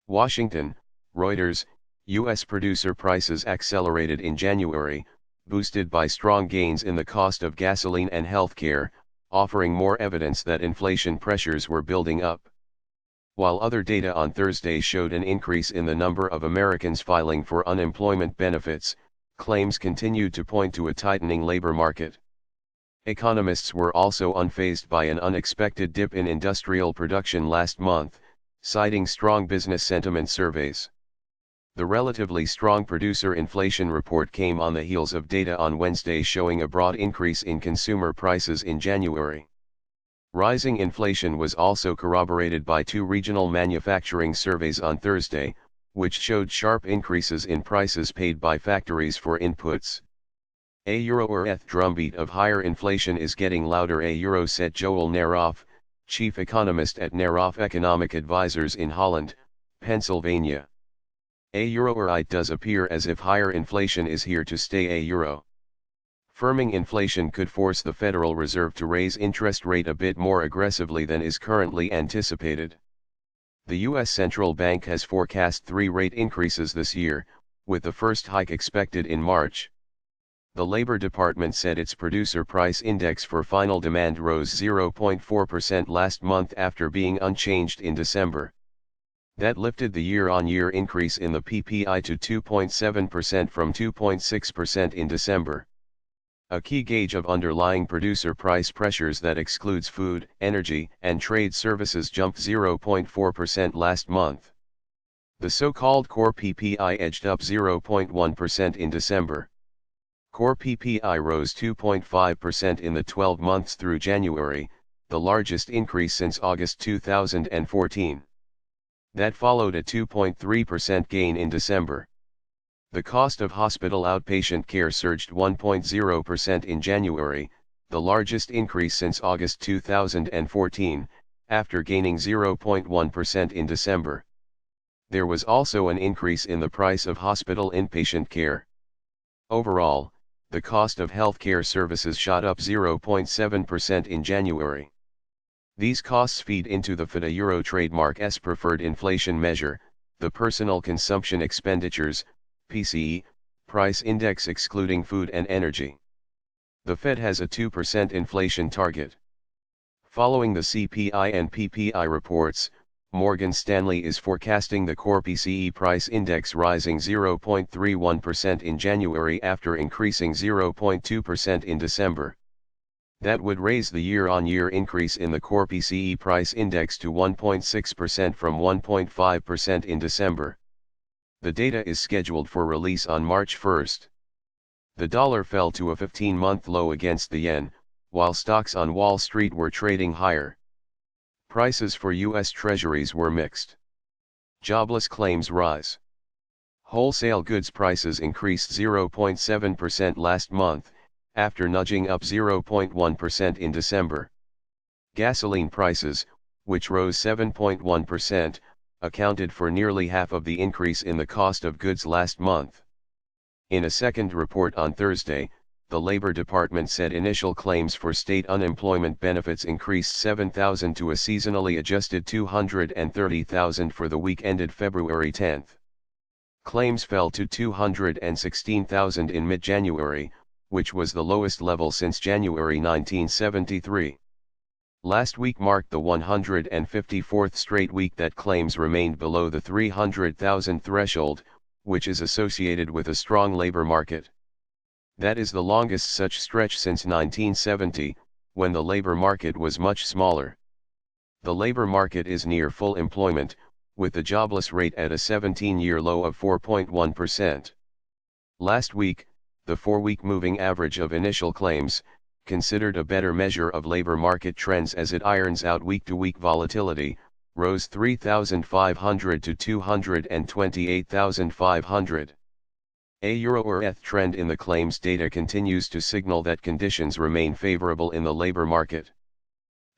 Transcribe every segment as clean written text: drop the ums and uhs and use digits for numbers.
Washington, Reuters, U.S. producer prices accelerated in January, boosted by strong gains in the cost of gasoline and healthcare, offering more evidence that inflation pressures were building up. While other data on Thursday showed an increase in the number of Americans filing for unemployment benefits, claims continued to point to a tightening labor market. Economists were also unfazed by an unexpected dip in industrial production last month, citing strong business sentiment surveys. The relatively strong producer inflation report came on the heels of data on Wednesday showing a broad increase in consumer prices in January. Rising inflation was also corroborated by two regional manufacturing surveys on Thursday, which showed sharp increases in prices paid by factories for inputs. A Euro-ETH drumbeat of higher inflation is getting louder, a Euro said Joel Neroff, chief economist at Neroff Economic Advisors in Holland, Pennsylvania. A Euro-ETH does appear as if higher inflation is here to stay, a Euro. Firming inflation could force the Federal Reserve to raise interest rate a bit more aggressively than is currently anticipated. The U.S. Central Bank has forecast 3 rate increases this year, with the first hike expected in March. The Labor Department said its producer price index for final demand rose 0.4% last month after being unchanged in December. That lifted the year-on-year increase in the PPI to 2.7% from 2.6% in December. A key gauge of underlying producer price pressures that excludes food, energy, and trade services jumped 0.4% last month. The so-called core PPI edged up 0.1% in December. Core PPI rose 2.5% in the 12 months through January, the largest increase since August 2014. That followed a 2.3% gain in December. The cost of hospital outpatient care surged 1.0% in January, the largest increase since August 2014, after gaining 0.1% in December. There was also an increase in the price of hospital inpatient care. Overall, the cost of healthcare services shot up 0.7% in January. These costs feed into the FTA Euro trademark's preferred inflation measure, the Personal Consumption Expenditures, PCE, price index excluding food and energy. The Fed has a 2% inflation target. Following the CPI and PPI reports, Morgan Stanley is forecasting the core PCE price index rising 0.31% in January after increasing 0.2% in December. That would raise the year-on-year increase in the core PCE price index to 1.6% from 1.5% in December. The data is scheduled for release on March 1. The dollar fell to a 15-month low against the yen, while stocks on Wall Street were trading higher. Prices for U.S. Treasuries were mixed. Jobless claims rise. Wholesale goods prices increased 0.7% last month, after nudging up 0.1% in December. Gasoline prices, which rose 7.1%, accounted for nearly half of the increase in the cost of goods last month. In a second report on Thursday, the Labor Department said initial claims for state unemployment benefits increased 7,000 to a seasonally adjusted 230,000 for the week ended February 10. Claims fell to 216,000 in mid-January, which was the lowest level since January 1973. Last week marked the 154th straight week that claims remained below the 300,000 threshold, which is associated with a strong labor market. That is the longest such stretch since 1970, when the labor market was much smaller. The labor market is near full employment, with the jobless rate at a 17-year low of 4.1%. Last week, the 4-week moving average of initial claims, considered a better measure of labor market trends as it irons out week-to-week volatility, rose 3,500 to 228,500. A Euro-ETH trend in the claims data continues to signal that conditions remain favorable in the labor market.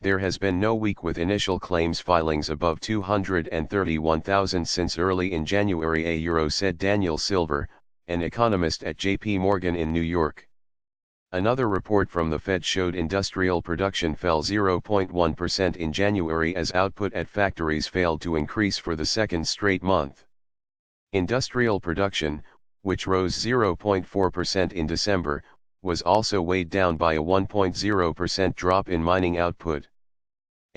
There has been no week with initial claims filings above 231,000 since early in January, a Euro said Daniel Silver, an economist at J.P. Morgan in New York. Another report from the Fed showed industrial production fell 0.1% in January as output at factories failed to increase for the second straight month. Industrial production, which rose 0.4% in December, was also weighed down by a 1.0% drop in mining output.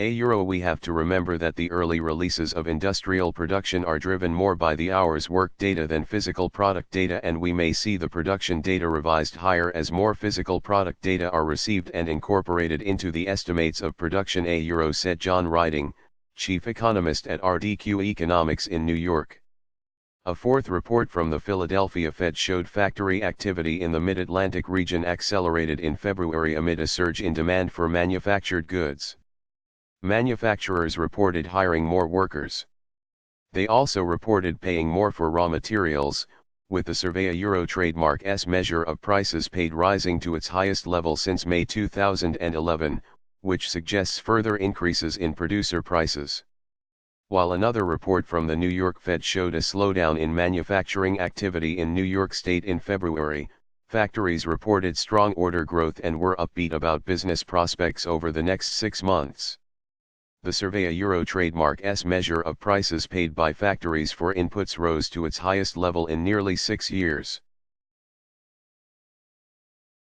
We have to remember that the early releases of industrial production are driven more by the hours worked data than physical product data, and we may see the production data revised higher as more physical product data are received and incorporated into the estimates of production, said John Riding, chief economist at RDQ Economics in New York. A fourth report from the Philadelphia Fed showed factory activity in the Mid-Atlantic region accelerated in February amid a surge in demand for manufactured goods. Manufacturers reported hiring more workers. They also reported paying more for raw materials, with the Surveya Euro trademark's measure of prices paid rising to its highest level since May 2011, which suggests further increases in producer prices. While another report from the New York Fed showed a slowdown in manufacturing activity in New York State in February, factories reported strong order growth and were upbeat about business prospects over the next 6 months. The Surveya Euro trademark's measure of prices paid by factories for inputs rose to its highest level in nearly 6 years.